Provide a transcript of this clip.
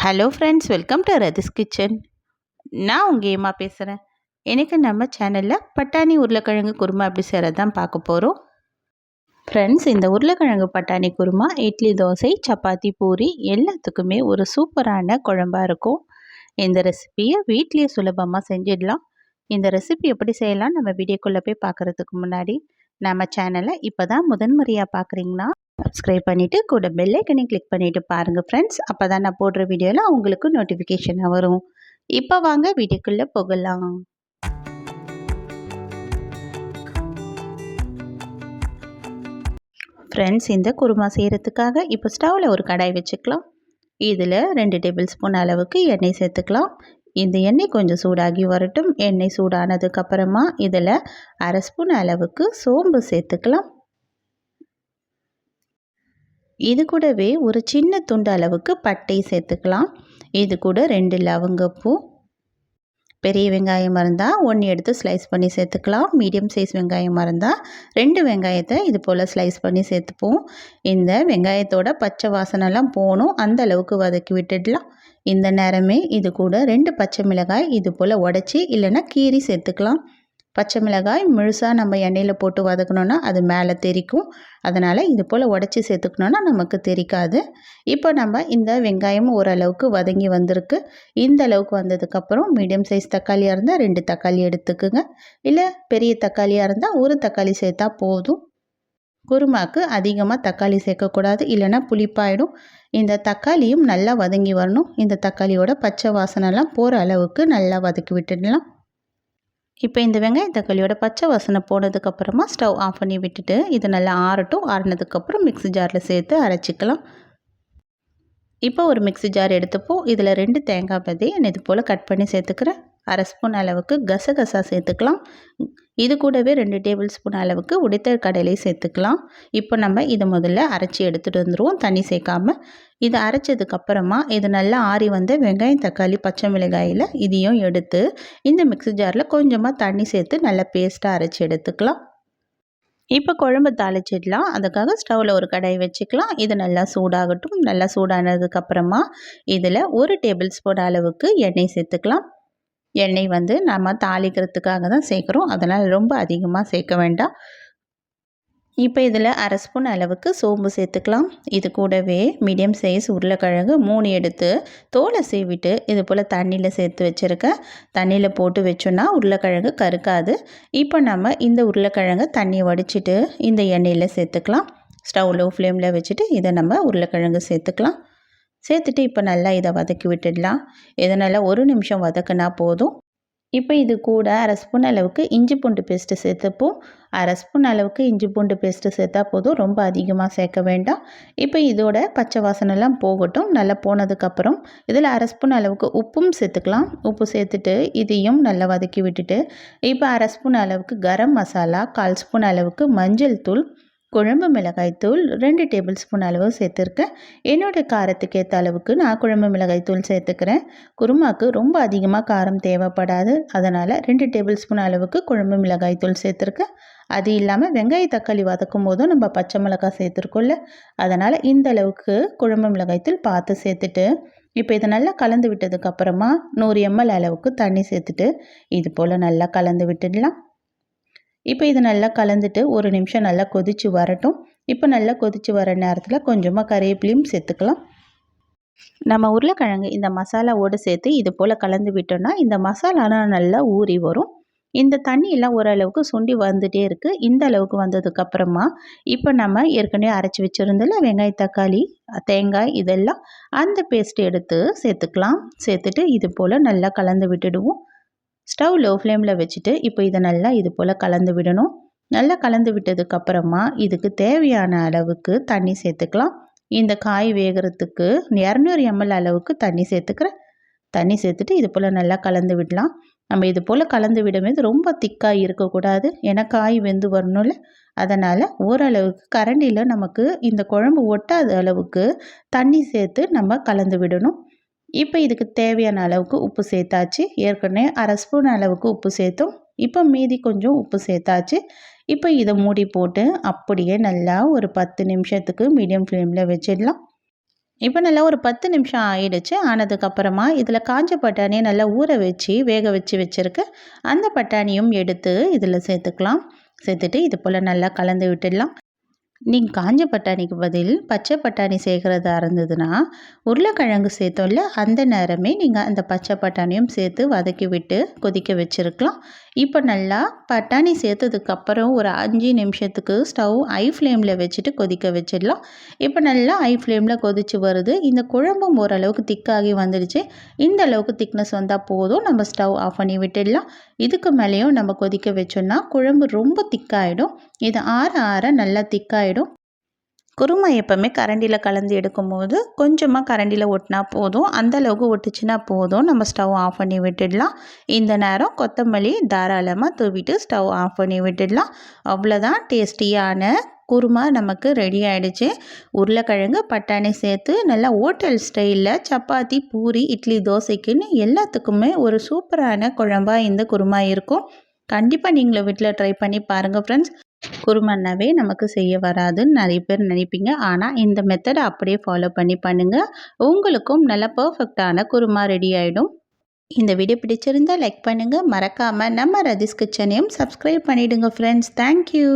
Hello friends, welcome to Rathi's kitchen. நான் உங்கள் ஏமா பேசுகிறேன். எனக்கு நம்ம சேனலில் பட்டாணி உருளைக்கிழங்கு குருமா எப்படி செய்கிறது தான் பார்க்க போகிறோம். ஃப்ரெண்ட்ஸ், இந்த உருளைக்கிழங்கு பட்டாணி குருமா இட்லி, தோசை, சப்பாத்தி, பூரி எல்லாத்துக்குமே ஒரு சூப்பரான குழம்பாக இருக்கும். இந்த ரெசிபியை வீட்லேயே சுலபமாக செஞ்சிடலாம். இந்த ரெசிபி எப்படி செய்யலாம் நம்ம வீடியோக்குள்ளே போய் பார்க்குறதுக்கு முன்னாடி நம்ம சேனலை இப்போ தான் முதன்முறையாக பார்க்குறீங்கன்னா சப்ஸ்கிரைப் பண்ணிவிட்டு கூட பெல் ஐக்கனை கிளிக் பண்ணிவிட்டு பாருங்கள் ஃப்ரெண்ட்ஸ். அப்போ தான் நான் போடுற வீடியோவில் உங்களுக்கு நோட்டிஃபிகேஷனாக வரும். இப்போ வாங்க வீடியோக்குள்ளே போகலாம். ஃப்ரெண்ட்ஸ், இந்த குருமா செய்கிறதுக்காக இப்போ ஸ்டவ்வில் ஒரு கடாய் வச்சுக்கலாம். இதில் 2 டேபிள் ஸ்பூன் அளவுக்கு எண்ணெய் சேர்த்துக்கலாம். இந்த எண்ணெய் கொஞ்சம் சூடாகி வரட்டும். எண்ணெய் சூடானதுக்கப்புறமா இதில் 1/2 ஸ்பூன் அளவுக்கு சோம்பு சேர்த்துக்கலாம். இது கூடவே ஒரு சின்ன துண்டு அளவுக்கு பட்டை சேர்த்துக்கலாம். இது கூட 2 லவங்கப்பூ, பெரிய வெங்காயமாக இருந்தால் 1 எடுத்து ஸ்லைஸ் பண்ணி சேர்த்துக்கலாம். மீடியம் சைஸ் வெங்காயமாக இருந்தால் 2 வெங்காயத்தை இது போல் ஸ்லைஸ் பண்ணி சேர்த்துப்போம். இந்த வெங்காயத்தோட பச்சை வாசனைலாம் போகணும், அந்த அளவுக்கு வதக்கி விட்டுடலாம். இந்த நேரமே இது கூட 2 பச்சை மிளகாய் இது போல் உடச்சி இல்லைன்னா கீரி சேர்த்துக்கலாம். பச்சை மிளகாய் முழுசாக நம்ம எண்ணெயில் போட்டு வதக்கணுன்னா அது மேலே தெரிக்கும். அதனால் இது போல் உடச்சி சேர்த்துக்கணுன்னா நமக்கு தெரிக்காது. இப்போ நம்ம இந்த வெங்காயம் ஓரளவுக்கு வதங்கி வந்திருக்கு. இந்த அளவுக்கு வந்ததுக்கப்புறம் மீடியம் சைஸ் தக்காளியாக இருந்தால் 2 தக்காளி எடுத்துக்குங்க. இல்லை பெரிய தக்காளியாக இருந்தால் 1 தக்காளி சேர்த்தா போதும். குருமாக்கு அதிகமாக தக்காளி சேர்க்கக்கூடாது, இல்லைன்னா புளிப்பாயிடும். இந்த தக்காளியும் நல்லா வதங்கி வரணும். இந்த தக்காளியோட பச்சை வாசனைலாம் போகிற அளவுக்கு நல்லா வதக்கி விட்டுடலாம். இப்போ இந்த வெங்காய தக்காளியோட பச்சை வாசனை போனதுக்கப்புறமா ஸ்டவ் ஆஃப் பண்ணி விட்டுட்டு இது நல்லா ஆறட்டும். ஆறினதுக்கப்புறம் மிக்ஸி ஜாரில் சேர்த்து அரைச்சிக்கலாம். இப்போ ஒரு மிக்ஸி ஜார் எடுத்துப்போம். இதில் 2 தேங்காய் பதையை இது போல் கட் பண்ணி சேர்த்துக்கிறேன். 1/2 ஸ்பூன் அளவுக்கு கசகசா சேர்த்துக்கலாம். இது கூடவே 2 டேபிள் ஸ்பூன் அளவுக்கு உடைத்த கடலை சேர்த்துக்கலாம். இப்போ நம்ம இதை முதல்ல அரைச்சி எடுத்துகிட்டு வந்துடுவோம், தண்ணி சேர்க்காமல். இதை அரைச்சதுக்கப்புறமா இது நல்லா ஆறி வந்த வெங்காயம், தக்காளி, பச்சை மிளகாயில் இதையும் எடுத்து இந்த மிக்ஸி ஜாரில் கொஞ்சமாக தண்ணி சேர்த்து நல்லா பேஸ்ட்டாக அரைச்சி எடுத்துக்கலாம். இப்போ குழம்பு தாளிச்சிடலாம். அதுக்காக ஸ்டவ்வில் ஒரு கடாய் வச்சுக்கலாம். இது நல்லா சூடாகட்டும். நல்லா சூடானதுக்கப்புறமா இதில் 1 டேபிள் ஸ்பூன் அளவுக்கு எண்ணெய் சேர்த்துக்கலாம். எண்ணெய் நம்ம தாளிக்கிறதுக்காக தான் சேர்க்குறோம், அதனால் ரொம்ப அதிகமாக சேர்க்க வேண்டாம். இப்போ இதில் 1/2 ஸ்பூன் அளவுக்கு சோம்பு சேர்த்துக்கலாம். இது கூடவே மீடியம் சைஸ் உருளைக்கிழங்கு 3 எடுத்து தோலை சீவிட்டு இது போல் தண்ணியில் சேர்த்து வச்சுருக்கேன். தண்ணியில் போட்டு வச்சோன்னா உருளைக்கிழங்கு கருக்காது. இப்போ நம்ம இந்த உருளைக்கிழங்கை தண்ணியை வடிச்சிட்டு இந்த எண்ணெயில் சேர்த்துக்கலாம். ஸ்டவ் லோ ஃப்ளேமில் வச்சுட்டு இதை நம்ம உருளைக்கிழங்கு சேர்த்துக்கலாம். சேர்த்துட்டு இப்போ நல்லா இதை வதக்கி விட்டுடலாம். இதனால் 1 நிமிஷம் வதக்கினா போதும். இப்போ இது கூட 1/2 ஸ்பூன் அளவுக்கு இஞ்சி பூண்டு பேஸ்ட்டு சேர்த்துப்போம். 1/2 ஸ்பூன் அளவுக்கு இஞ்சி பூண்டு பேஸ்ட்டு சேர்த்தா போதும், ரொம்ப அதிகமாக சேர்க்க வேண்டாம். இப்போ இதோட பச்சை வாசனைலாம் போகட்டும். நல்லா போனதுக்கப்புறம் இதில் 1/2 ஸ்பூன் அளவுக்கு உப்பும் சேர்த்துக்கலாம். உப்பு சேர்த்துட்டு இதையும் நல்லா வதக்கி விட்டுட்டு இப்போ 1/2 ஸ்பூன் அளவுக்கு கரம் மசாலா, 1/4 ஸ்பூன் அளவுக்கு மஞ்சள் தூள், குழம்பு மிளகாய் தூள் 2 டேபிள் ஸ்பூன் அளவு சேர்த்துருக்கேன். என்னோடய காரத்துக்கு ஏற்ற அளவுக்கு நான் குழம்பு மிளகாய் தூள் சேர்த்துக்கிறேன். குருமாக்கு ரொம்ப அதிகமாக காரம் தேவைப்படாது, அதனால் 2 டேபிள் ஸ்பூன் அளவுக்கு குழம்பு மிளகாய் தூள் சேர்த்துருக்கேன். அது இல்லாமல் வெங்காய தக்காளி வதக்கும் போதும் நம்ம பச்சை மிளகாய் சேர்த்துருக்கோம்ல, அதனால் இந்த அளவுக்கு குழம்பு மிளகாய் தூள் பார்த்து சேர்த்துட்டு இப்போ இதை நல்லா கலந்து விட்டதுக்கப்புறமா 100 ml அளவுக்கு தண்ணி சேர்த்துட்டு இது போல் நல்லா கலந்து விட்டுடலாம். இப்போ இது நல்லா கலந்துட்டு 1 நிமிஷம் நல்லா கொதித்து வரட்டும். இப்போ நல்லா கொதித்து வர நேரத்தில் கொஞ்சமாக கறிவேப்பிலையும் சேர்த்துக்கலாம். நம்ம உருளைக்கிழங்கு இந்த மசாலாவோடு சேர்த்து இது போல் கலந்து விட்டோம்னா இந்த மசாலாலாம் நல்லா ஊறி வரும். இந்த தண்ணியெல்லாம் ஓரளவுக்கு சுண்டி வந்துகிட்டே இருக்குது. இந்த அளவுக்கு வந்ததுக்கப்புறமா இப்போ நம்ம ஏற்கனவே அரைச்சி வச்சுருந்தோம்ல வெங்காய, தக்காளி, தேங்காய் இதெல்லாம் அந்த பேஸ்ட்டு எடுத்து சேர்த்துக்கலாம். சேர்த்துட்டு இது போல் நல்லா கலந்து விட்டுடுவோம். ஸ்டவ் லோ ஃப்ளேமில் வச்சுட்டு இப்போ இதை நல்லா இது போல் கலந்து விடணும். நல்லா கலந்து விட்டதுக்கப்புறமா இதுக்கு தேவையான அளவுக்கு தண்ணி சேர்த்துக்கலாம். இந்த காய் வேகிறதுக்கு 200 ml அளவுக்கு தண்ணி சேர்த்துக்கிறேன். தண்ணி சேர்த்துட்டு இது போல் நல்லா கலந்து விடலாம். நம்ம இது போல் கலந்து விடும்போது ரொம்ப திக்காக இருக்கக்கூடாது, ஏன்னா காய் வெந்து வரணும்ல. அதனால் ஓரளவுக்கு கரண்டியில் நமக்கு இந்த குழம்பு ஒட்டாத அளவுக்கு தண்ணி சேர்த்து நம்ம கலந்து விடணும். இப்போ இதுக்கு தேவையான அளவுக்கு உப்பு சேர்த்தாச்சு. ஏற்கனவே 1/2 ஸ்பூன் அளவுக்கு உப்பு சேர்த்தோம். இப்போ மீதி கொஞ்சம் உப்பு சேர்த்தாச்சு. இப்போ இதை மூடி போட்டு அப்படியே நல்லா ஒரு 10 நிமிஷத்துக்கு மீடியம் ஃப்ளேமில் வச்சிடலாம். இப்போ நல்லா ஒரு 10 நிமிஷம் ஆயிடுச்சு. ஆனதுக்கப்புறமா இதில் காஞ்ச பட்டாணியை நல்லா ஊற வச்சு வேக வச்சு வச்சுருக்க அந்த பட்டாணியும் எடுத்து இதில் சேர்த்துக்கலாம். சேர்த்துட்டு இது போல் நல்லா கலந்து விட்டுடலாம். நீங்கள் காஞ்ச பட்டாணிக்கு பதில் பச்சை பட்டாணி சேர்க்குறதா இருந்ததுன்னா உருளைக்கிழங்கு சேர்த்தோம்ல அந்த நேரமே நீங்கள் அந்த பச்சை பட்டாணியும் சேர்த்து வதக்கி விட்டு கொதிக்க வச்சுருக்கலாம். இப்போ நல்லா பட்டாணி சேர்த்ததுக்கப்புறம் ஒரு 5 நிமிஷத்துக்கு ஸ்டவ் ஹை ஃப்ளேமில் வச்சுட்டு கொதிக்க வச்சிடலாம். இப்போ நல்லா ஹை ஃப்ளேமில் கொதித்து வருது. இந்த குழம்பும் ஓரளவுக்கு திக்காகி வந்துடுச்சு. இந்த அளவுக்கு திக்னஸ் வந்தால் போதும், நம்ம ஸ்டவ் ஆஃப் பண்ணி விட்டுடலாம். இதுக்கு மேலேயும் நம்ம கொதிக்க வச்சோன்னா குழம்பு ரொம்ப திக்காயிடும். இது ஆற ஆற நல்லா திக்காயிடும். குருமா எப்போவுமே கரண்டியில் கலந்து எடுக்கும்போது கொஞ்சமாக கரண்டியில் ஒட்டினா போதும், அந்தளவுக்கு ஒட்டுச்சுன்னா போதும், நம்ம ஸ்டவ் ஆஃப் பண்ணி விட்டுடலாம். இந்த நேரம் கொத்தமல்லி தாராளமாக தூவிட்டு ஸ்டவ் ஆஃப் பண்ணி விட்டுடலாம். அவ்வளோதான், டேஸ்டியான குருமா நமக்கு ரெடி ஆகிடுச்சு. உருளைக்கிழங்கு பட்டாணி சேர்த்து நல்லா ஹோட்டல் ஸ்டைலில் சப்பாத்தி, பூரி, இட்லி, தோசைக்குன்னு எல்லாத்துக்குமே ஒரு சூப்பரான குழம்பாக இந்த குருமா இருக்கும். கண்டிப்பாக நீங்களும் வீட்டில் ட்ரை பண்ணி பாருங்கள் ஃப்ரெண்ட்ஸ். குருமானாவே நமக்கு செய்ய வராதுன்னு நிறைய பேர் நினைப்பீங்க. ஆனால் இந்த மெத்தடை அப்படியே ஃபாலோ பண்ணி பண்ணுங்கள். உங்களுக்கும் நல்ல பர்ஃபெக்டான குருமா ரெடி ஆகிடும். இந்த வீடியோ பிடிச்சிருந்தால் லைக் பண்ணுங்கள். மறக்காமல் நம்ம ரதிஸ் கிச்சனையும் சப்ஸ்கிரைப் பண்ணிவிடுங்க ஃப்ரெண்ட்ஸ். தேங்க்யூ.